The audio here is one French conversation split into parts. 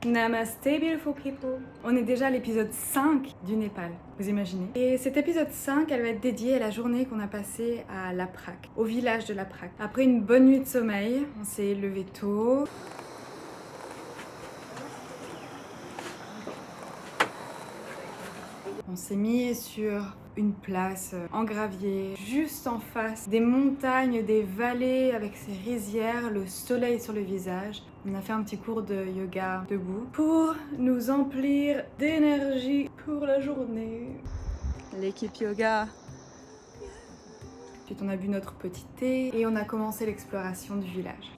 Namaste beautiful people. On est déjà à l'épisode 5 du Népal, vous imaginez. Et cet épisode 5, elle va être dédiée à la journée qu'on a passée à Laprak, au village de Laprak. Après une bonne nuit de sommeil, on s'est levé tôt. On s'est mis sur une place en gravier, juste en face des montagnes, des vallées avec ces rizières, le soleil sur le visage. On a fait un petit cours de yoga debout pour nous emplir d'énergie pour la journée. L'équipe yoga. Ensuite, on a bu notre petit thé et on a commencé l'exploration du village.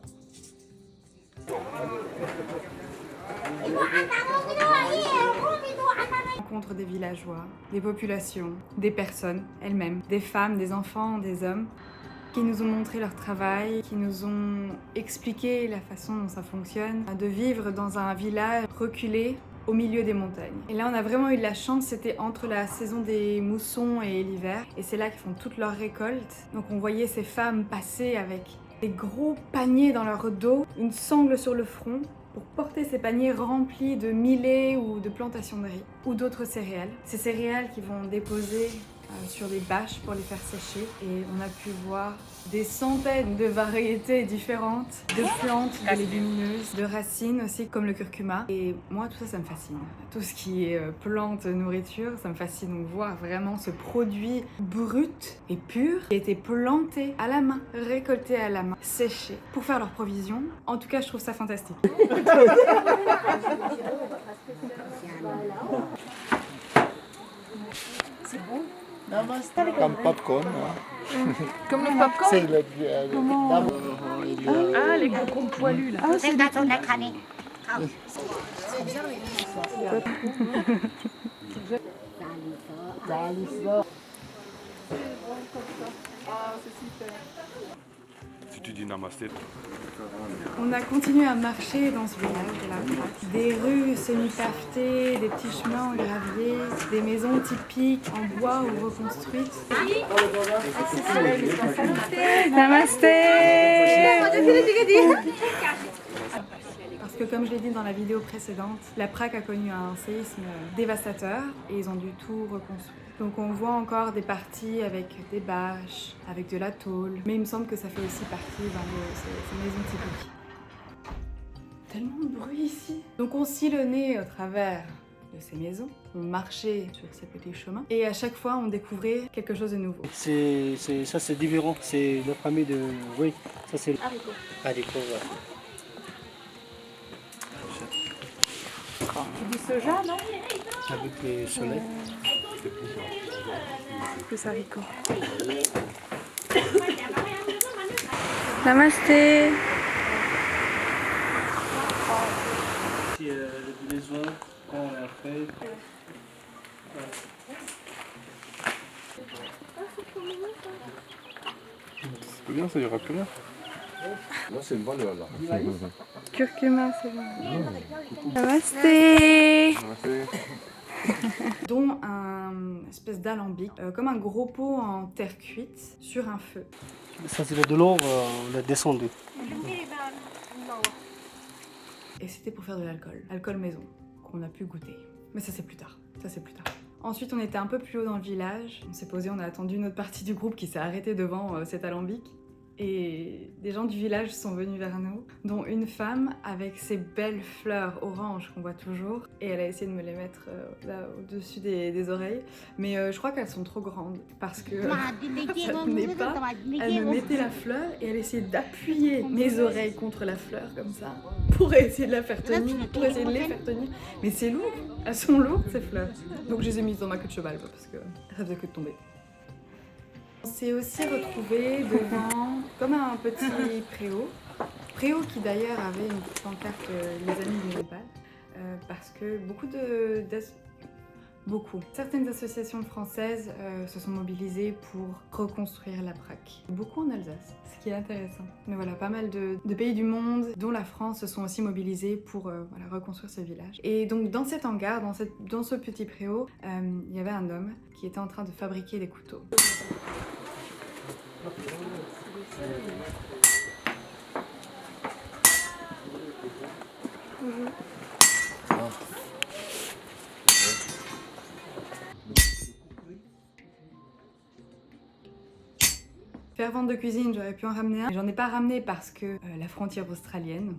Rencontre des villageois, des populations, des personnes elles-mêmes, des femmes, des enfants, des hommes, qui nous ont montré leur travail, qui nous ont expliqué la façon dont ça fonctionne, de vivre dans un village reculé au milieu des montagnes. Et là, on a vraiment eu de la chance, c'était entre la saison des moussons et l'hiver, et c'est là qu'ils font toutes leurs récoltes. Donc on voyait ces femmes passer avec des gros paniers dans leur dos, une sangle sur le front, pour porter ces paniers remplis de millet ou de plantations de riz ou d'autres céréales. Ces céréales qui vont déposer sur des bâches pour les faire sécher, et on a pu voir des centaines de variétés différentes de plantes, de légumineuses, de racines aussi comme le curcuma. Et moi tout ça, ça me fascine. Tout ce qui est plantes, nourriture, ça me fascine. Donc voir vraiment ce produit brut et pur qui a été planté à la main, récolté à la main, séché pour faire leurs provisions. En tout cas, je trouve ça fantastique. C'est bon. Comme popcorn. Hein. Comme le popcorn. C'est le, Ah, les concombres poilus là. Ah, c'est Si tu dis namasté. On a continué à marcher dans ce village de Laprak. Des rues semi-pavetées, des petits chemins en gravier, des maisons typiques en bois ou reconstruites. Parce que comme je l'ai dit dans la vidéo précédente, Laprak a connu un séisme dévastateur et ils ont dû tout reconstruire. Donc on voit encore des parties avec des bâches, avec de la tôle, mais il me semble que ça fait aussi partie ces maisons typiques. Tellement de bruit ici. Donc on sillonnait au travers de ces maisons, on marchait sur ces petits chemins et à chaque fois on découvrait quelque chose de nouveau. Ça c'est différent, c'est la famille de... Oui, ça c'est... Haricots. Haricots, ouais. C'est du soja, non? Avec le soleil. Plus haricots. Namasté. Ici, les oies, quand on a fait... C'est bien, ça ira plus bien. Là, c'est une valeur, là. Curcuma, c'est bon. Namasté. Dont un espèce d'alambic, comme un gros pot en terre cuite sur un feu. Ça c'est de l'eau, on l'a descendu. Et c'était pour faire de l'alcool maison, qu'on a pu goûter. Mais ça c'est plus tard, Ensuite on était un peu plus haut dans le village, on s'est posé, on a attendu une autre partie du groupe qui s'est arrêtée devant cet alambic. Et des gens du village sont venus vers nous, dont une femme avec ses belles fleurs oranges qu'on voit toujours. Et elle a essayé de me les mettre là au-dessus des oreilles. Mais je crois qu'elles sont trop grandes parce que ça ne tenait pas. Elle me mettait la fleur et elle essayait d'appuyer mes oreilles contre la fleur comme ça pour essayer de la faire tenir, pour essayer de les faire tenir. Mais c'est lourd, elles sont lourdes ces fleurs. Donc je les ai mises dans ma queue de cheval parce que ça faisait que de tomber. On s'est aussi retrouvés devant comme un petit préau qui d'ailleurs avait une petite pancarte les amis du Népal, parce que beaucoup beaucoup. Certaines associations françaises se sont mobilisées pour reconstruire la Braque. Beaucoup en Alsace, ce qui est intéressant. Mais voilà, pas mal de pays du monde, dont la France, se sont aussi mobilisés pour voilà, reconstruire ce village. Et donc dans cet hangar, dans ce petit préau, il y avait un homme qui était en train de fabriquer des couteaux. Fervente de cuisine, j'aurais pu en ramener un. J'en ai pas ramené parce que la frontière australienne,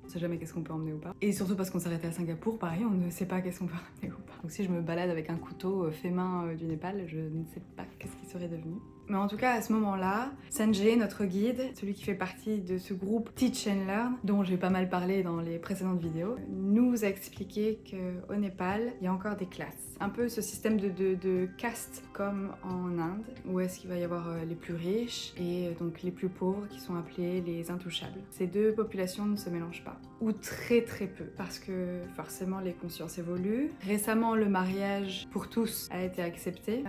on sait jamais qu'est-ce qu'on peut emmener ou pas. Et surtout parce qu'on s'arrêtait à Singapour, pareil, on ne sait pas qu'est-ce qu'on peut ramener ou pas. Donc si je me balade avec un couteau fait main du Népal, je ne sais pas qu'est-ce qui serait devenu. Mais en tout cas, à ce moment-là, Sanjay, notre guide, celui qui fait partie de ce groupe Teach and Learn, dont j'ai pas mal parlé dans les précédentes vidéos, nous a expliqué qu'au Népal, il y a encore des classes. Un peu ce système de caste comme en Inde, où est-ce qu'il va y avoir les plus riches et donc les plus pauvres qui sont appelés les intouchables. Ces deux populations ne se mélangent pas, ou très très peu, parce que forcément les consciences évoluent. Récemment, le mariage pour tous a été accepté,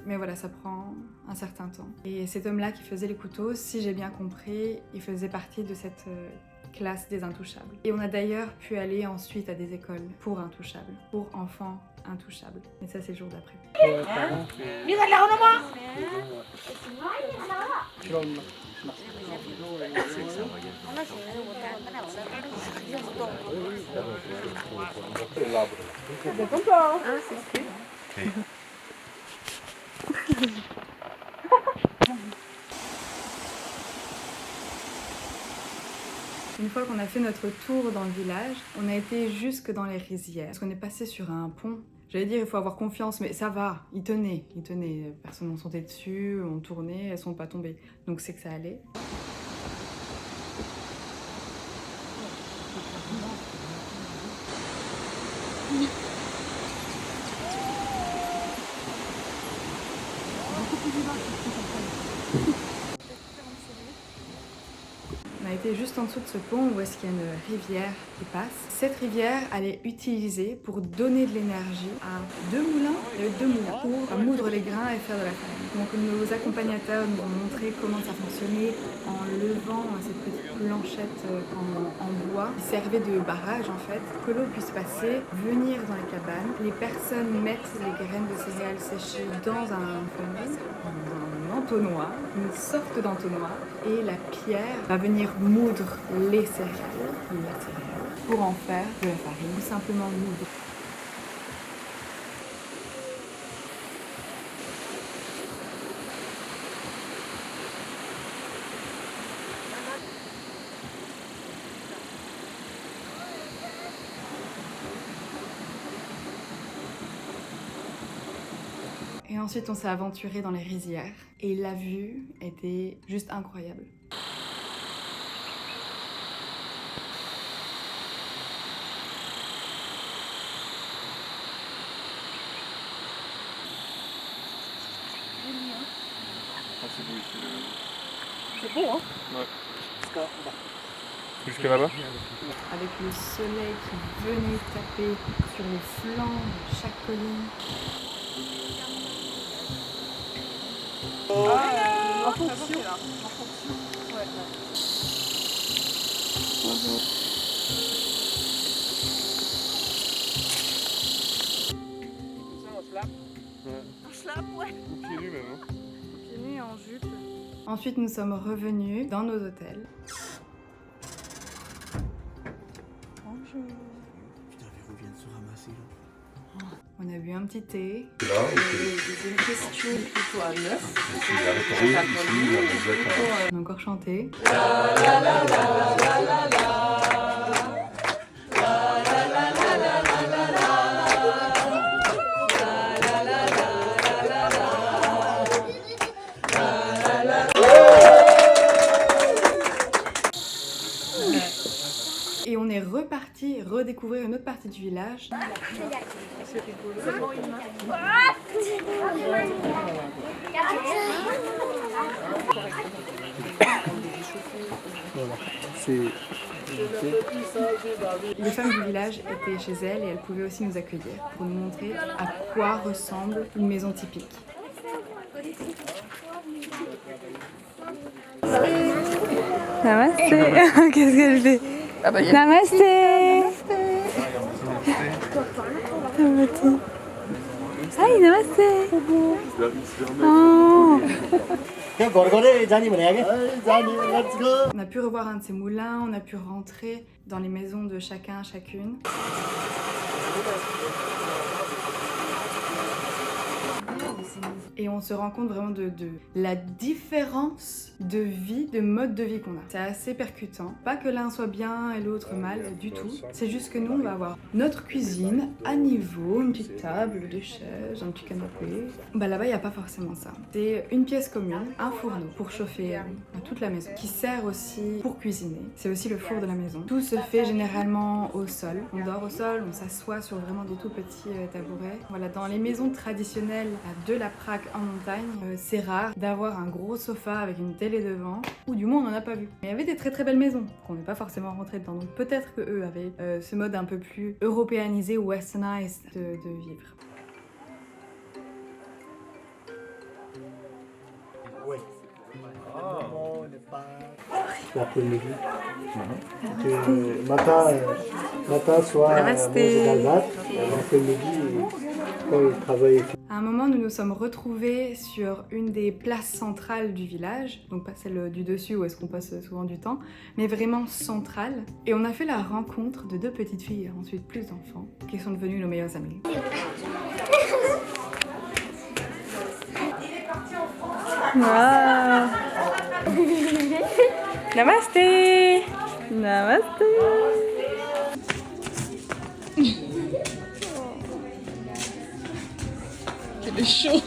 mais voilà, ça prend un certain temps. Et cet homme-là qui faisait les couteaux, si j'ai bien compris, il faisait partie de cette classe des intouchables. Et on a d'ailleurs pu aller ensuite à des écoles pour intouchables, pour enfants intouchables. Mais ça, c'est le jour d'après. Une fois qu'on a fait notre tour dans le village, on a été jusque dans les rizières. Parce qu'on est passé sur un pont. J'allais dire il faut avoir confiance, mais ça va, il tenait. Personne n'en sautait dessus, on tournait, elles sont pas tombées. Donc c'est que ça allait. On a été juste en dessous de ce pont où est-ce qu'il y a une rivière qui passe. Cette rivière, elle est utilisée pour donner de l'énergie à deux moulins. Il y avait deux moulins pour moudre les grains et faire de la farine. Donc nos accompagnateurs nous ont montré comment ça fonctionnait en levant cette petite planchette en bois qui servait de barrage en fait, pour que l'eau puisse passer, venir dans les cabanes. Les personnes mettent les graines de céréales séchées dans un entonnoir, une sorte d'entonnoir, et la pierre va venir moudre les céréales, la céréale, pour en faire de la farine, ou simplement moudre. Et ensuite, on s'est aventuré dans les rizières. Et la vue était juste incroyable. C'est beau, hein? Ouais. Jusqu'à là-bas? Avec le soleil qui venait taper sur les flancs de chaque colline. En fonction. Ouais. On slappe, ouais. Ou pieds nus même, hein. Pieds nus en jupe. Ensuite, nous sommes revenus dans nos hôtels. Bonjour. Putain, Véro vient de se ramasser là. On a bu un petit thé. Des questions plutôt à neuf. On a encore chanté. Et on est reparti redécouvrir une autre partie du village. C'est Les femmes du village étaient chez elles et elles pouvaient aussi nous accueillir pour nous montrer à quoi ressemble une maison typique. Namasté. Qu'est-ce qu'elle fait? Namasté. Namasté. Aïe, namasté. Oh. On a pu revoir un de ces moulins, on a pu rentrer dans les maisons de chacun, chacune. Et on se rend compte vraiment de la différence de vie, de mode de vie qu'on a. C'est assez percutant. Pas que l'un soit bien et l'autre mal du tout. C'est juste que nous, on va avoir notre cuisine à niveau, une petite table, des chaises, un petit canapé. Bah là-bas, il n'y a pas forcément ça. C'est une pièce commune, un fourneau pour chauffer toute la maison, qui sert aussi pour cuisiner. C'est aussi le four de la maison. Tout se fait généralement au sol. On dort au sol, on s'assoit sur vraiment des tout petits tabourets. Voilà, dans les maisons traditionnelles de la Prague en montagne, c'est rare d'avoir un gros sofa avec une télé devant, ou du moins on n'en a pas vu. Mais il y avait des très très belles maisons qu'on n'est pas forcément rentré dedans, donc peut-être que eux avaient ce mode un peu plus européanisé ou westernized de vivre. Oui. L'après-midi. Matin, soir, manger dans le mat. L'après-midi, quand il travaille. À un moment, nous nous sommes retrouvés sur une des places centrales du village, donc pas celle du dessus où est-ce qu'on passe souvent du temps, mais vraiment centrale. Et on a fait la rencontre de deux petites filles, et ensuite plus d'enfants, qui sont devenues nos meilleures amies. Wow. Namasté. Namasté. C'est chaud.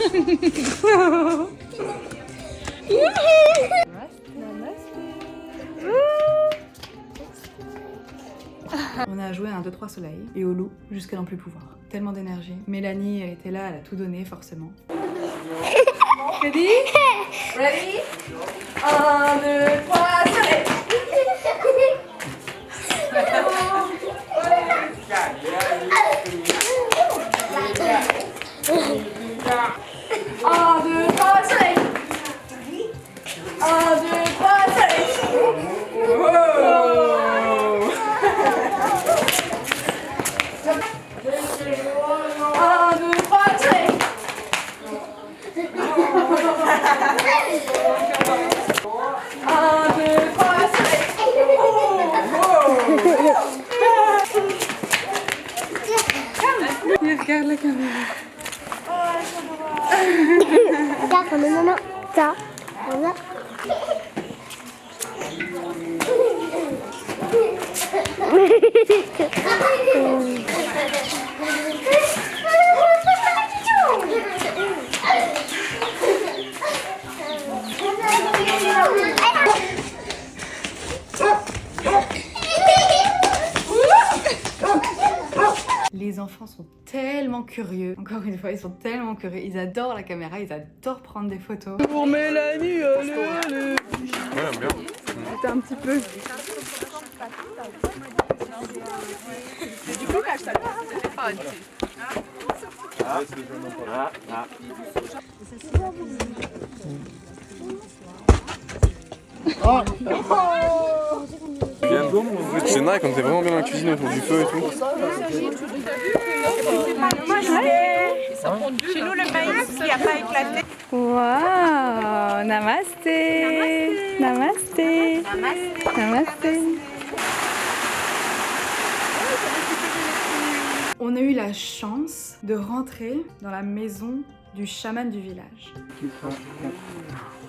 On a joué à 1, 2, 3 soleil et au loup jusqu'à n'en plus pouvoir. Tellement d'énergie. Mélanie, elle était là, elle a tout donné forcément. Ready? Ready? 1, 2, 3, soleil! 1, 2, 3, soleil! 1, 2, 3, soleil! Regarde la caméra. Regarde comme maman. Ça. Voilà. Les enfants sont tellement curieux, encore une fois, ils sont tellement curieux, ils adorent la caméra, ils adorent prendre des photos. Pour Mélanie, allez, allez. Ouais, bien. C'était un petit peu... Du coup, là, je t'avais pas dit. C'est nice quand t'es vraiment bien dans la cuisine autour du feu et tout. Chez nous, le maïs, il n'y a pas éclaté. Waouh, namasté. Namasté. Namasté. On a eu la chance de rentrer dans la maison du chaman du village.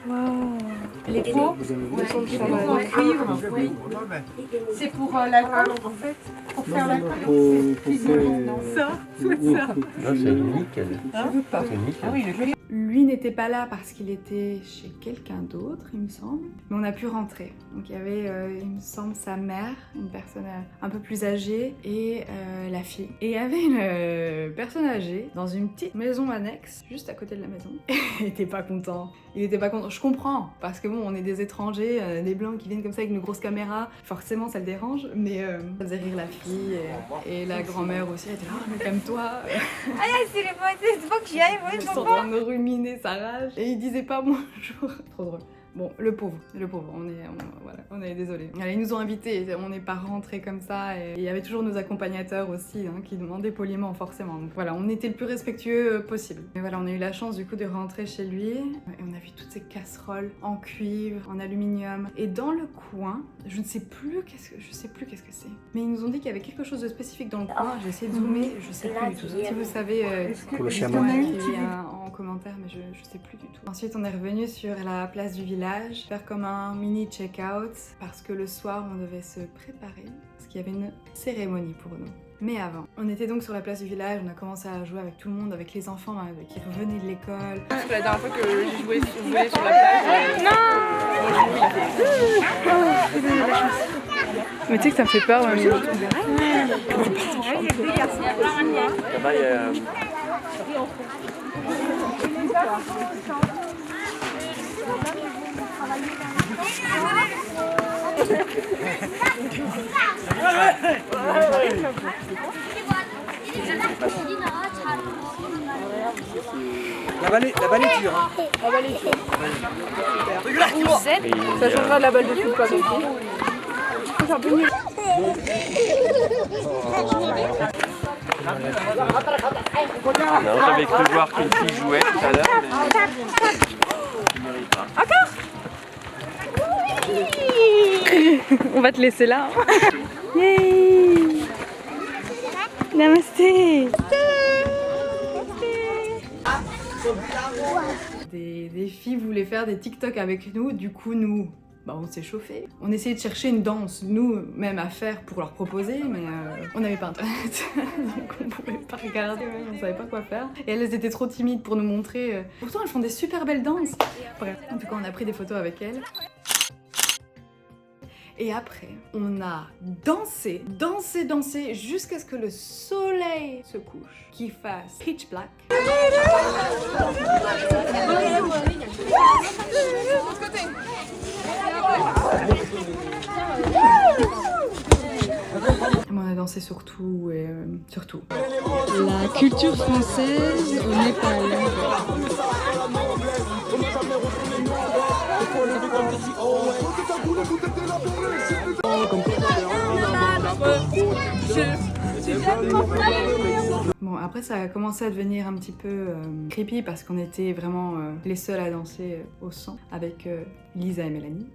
Wow. Les pots sont en cuivre. Oui. C'est pour l'alcool en fait, pour faire l'alcool. Ça, c'est ça. C'est nickel. Je veux pas. C'est nickel. Ah oui, le Lui n'était pas là parce qu'il était chez quelqu'un d'autre, il me semble. Mais on a pu rentrer. Donc il y avait, il me semble, sa mère, une personne un peu plus âgée, et la fille. Et il y avait une personne âgée dans une petite maison annexe, juste à côté de la maison. Il était pas content. Il était pas content. Je comprends, parce que bon, on est des étrangers, des blancs qui viennent comme ça avec une grosse caméra. Forcément, ça le dérange, mais ça faisait rire la fille et la grand-mère aussi. Elle était là, oh, mais calme-toi. C'est pas que j'y aille, Ils sont en train de ruminer sa rage. Et il disait pas bonjour. Trop drôle. Bon, le pauvre, on est désolé. Ils nous ont invités, on n'est pas rentrés comme ça. Et il y avait toujours nos accompagnateurs aussi, hein, qui demandaient poliment, forcément. Donc voilà, on était le plus respectueux possible. Et voilà, on a eu la chance du coup de rentrer chez lui. Et on a vu toutes ces casseroles en cuivre, en aluminium. Et dans le coin, je sais plus qu'est-ce que c'est. Mais ils nous ont dit qu'il y avait quelque chose de spécifique dans le coin. J'ai essayé de zoomer, je sais plus du tout. Si vous savez, Pour le il y chamois. en a écrit en commentaire, mais je sais plus du tout. Ensuite, on est revenu sur la place du village, faire comme un mini check-out, parce que le soir, on devait se préparer, parce qu'il y avait une cérémonie pour nous. Mais avant, on était donc sur la place du village, on a commencé à jouer avec tout le monde, avec les enfants qui revenaient de l'école. La dernière fois que j'ai joué sur la plage. Mais tu sais que ça me fait peur, même. Là-bas, il y a... La balle est dure. Hein. Ça changera de la balle de foot pas aussi. C'est un peu mieux. Non, j'avais cru voir qu'une fille jouait tout à l'heure, mais... On va te laisser là. Yay! Namasté! Des filles voulaient faire des TikTok avec nous, du coup nous, on s'est chauffés. On essayait de chercher une danse, nous-mêmes à faire pour leur proposer, mais on n'avait pas internet, donc on pouvait pas regarder, on savait pas quoi faire. Et elles étaient trop timides pour nous montrer. Pourtant elles font des super belles danses. Bref, en tout cas on a pris des photos avec elles. Et après, on a dansé jusqu'à ce que le soleil se couche, qu'il fasse pitch black. On a dansé sur tout et surtout. La culture française au Népal. Bon, après ça a commencé à devenir un petit peu creepy parce qu'on était vraiment les seuls à danser au sang avec Lisa et Mélanie.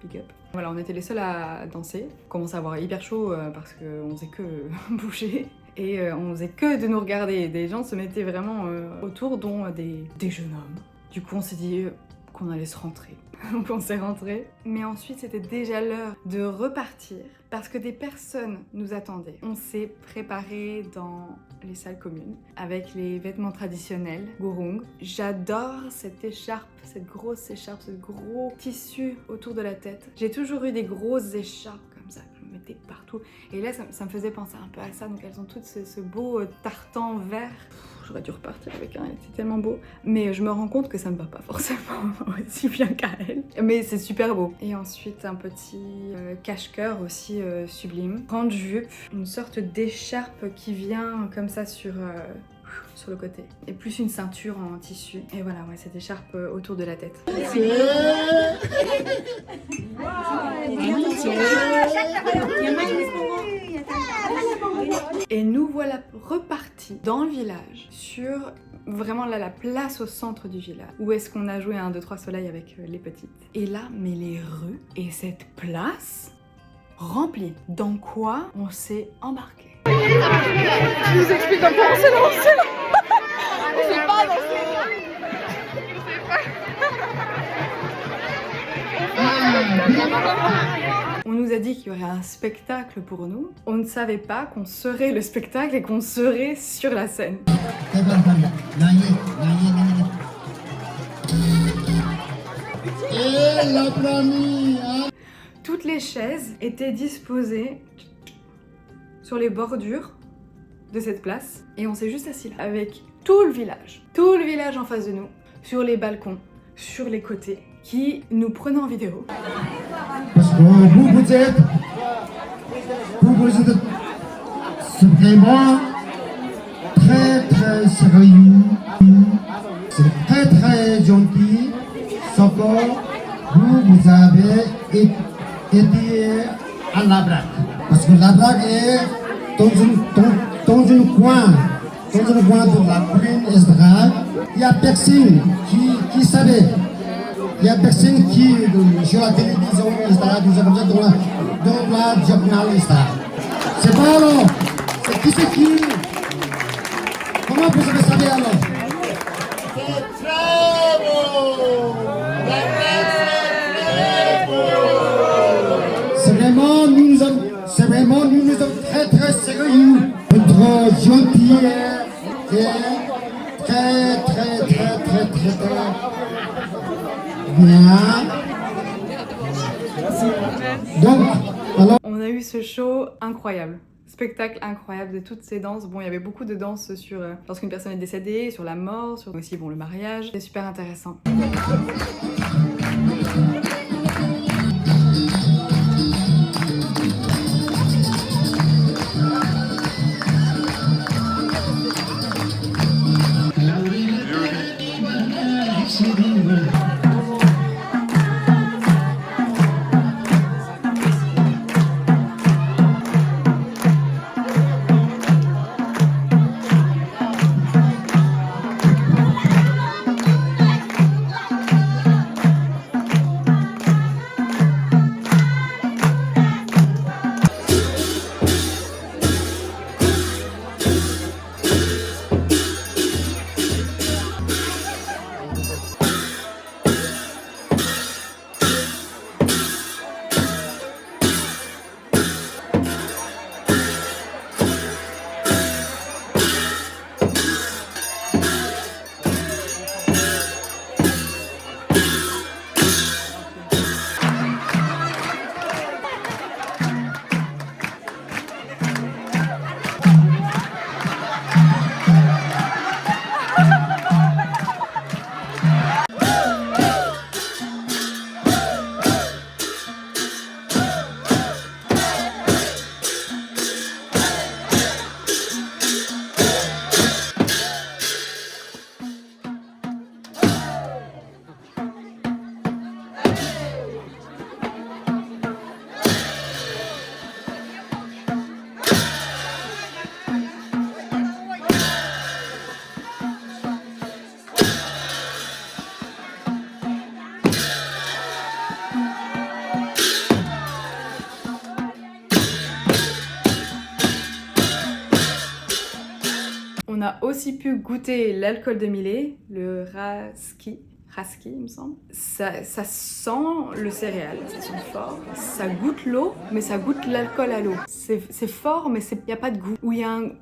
Big up. Voilà, on était les seuls à danser. On commençait à avoir hyper chaud parce qu'on faisait que bouger. Et on faisait que de nous regarder. Des gens se mettaient vraiment autour, dont des jeunes hommes. Du coup, on s'est dit qu'on allait se rentrer. Donc on s'est rentré. Mais ensuite, c'était déjà l'heure de repartir parce que des personnes nous attendaient. On s'est préparé dans les salles communes avec les vêtements traditionnels, gurung. J'adore cette écharpe, cette grosse écharpe, ce gros tissu autour de la tête. J'ai toujours eu des grosses écharpes comme ça que je mettais partout. Et là, ça me faisait penser un peu à ça. Donc elles ont toutes ce beau tartan vert. J'aurais dû repartir avec un, il était tellement beau. Mais je me rends compte que ça me va pas forcément aussi bien qu'à elle. Mais c'est super beau. Et ensuite, un petit cache-cœur aussi sublime. Grande jupe, une sorte d'écharpe qui vient comme ça sur le côté. Et plus une ceinture en tissu. Et voilà, ouais, cette écharpe autour de la tête. Et nous voilà repartis dans le village sur vraiment là la place au centre du village où est-ce qu'on a joué à 1, 2, 3 soleil avec les petites. Et là, mais les rues et cette place remplie. Dans quoi on s'est embarqué? Je vous explique un peu, on s'est lancé. On sait pas danser. On nous a dit qu'il y aurait un spectacle pour nous. On ne savait pas qu'on serait le spectacle et qu'on serait sur la scène. Toutes les chaises étaient disposées sur les bordures de cette place et on s'est juste assis là avec tout le village en face de nous, sur les balcons, sur les côtés, qui nous prenaient en vidéo. Parce que vous êtes vraiment très sérieux, c'est très gentil, sauf que vous avez été à la Braque. Parce que la Braque est dans un coin de la Green Estrade. Il y a personne qui savait. Il y a personne qui, sur la télévision, dans la journal, c'est pas alors. C'est qui c'est qui? Comment vous avez savé alors? C'est très beau! C'est vraiment, nous sommes très sérieux. Notre gentil est très bien. Donc, alors... On a eu ce show incroyable. Spectacle incroyable de toutes ces danses. Bon, il y avait beaucoup de danses sur lorsqu'une personne est décédée, sur la mort, sur aussi bon, le mariage. C'est super intéressant. On a aussi pu goûter l'alcool de Millet, le Raski, il me semble. Ça sent le céréal, ça sent fort. Ça goûte l'eau, mais ça goûte l'alcool à l'eau. C'est fort, mais il n'y a pas de goût.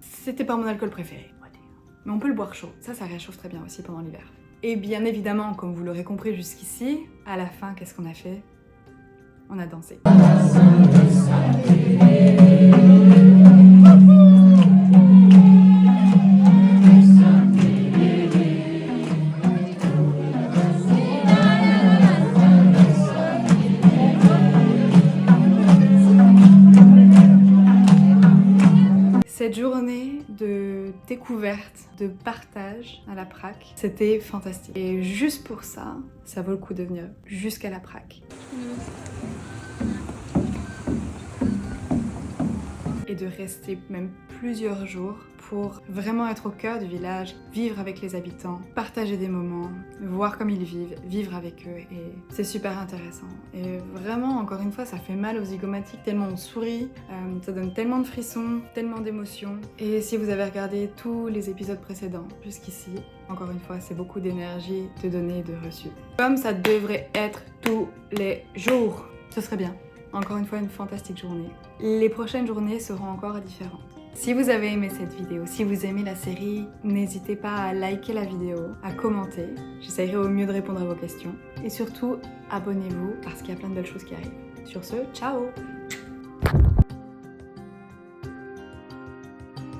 C'était pas mon alcool préféré, on va dire. Mais on peut le boire chaud, ça réchauffe très bien aussi pendant l'hiver. Et bien évidemment, comme vous l'aurez compris jusqu'ici, à la fin, qu'est-ce qu'on a fait? On a dansé. Cette journée de découverte, de partage à la Praque, c'était fantastique. Et juste pour ça, ça vaut le coup de venir jusqu'à la Praque. Et de rester même plusieurs jours pour vraiment être au cœur du village, vivre avec les habitants, partager des moments, voir comme ils vivent, vivre avec eux, et c'est super intéressant. Et vraiment, encore une fois, ça fait mal aux zygomatiques tellement on sourit, ça donne tellement de frissons, tellement d'émotions. Et si vous avez regardé tous les épisodes précédents jusqu'ici, encore une fois, c'est beaucoup d'énergie de donner et de reçu. Comme ça devrait être tous les jours, ce serait bien. Encore une fois, une fantastique journée. Les prochaines journées seront encore différentes. Si vous avez aimé cette vidéo, si vous aimez la série, n'hésitez pas à liker la vidéo, à commenter. J'essaierai au mieux de répondre à vos questions. Et surtout, abonnez-vous parce qu'il y a plein de belles choses qui arrivent. Sur ce, ciao!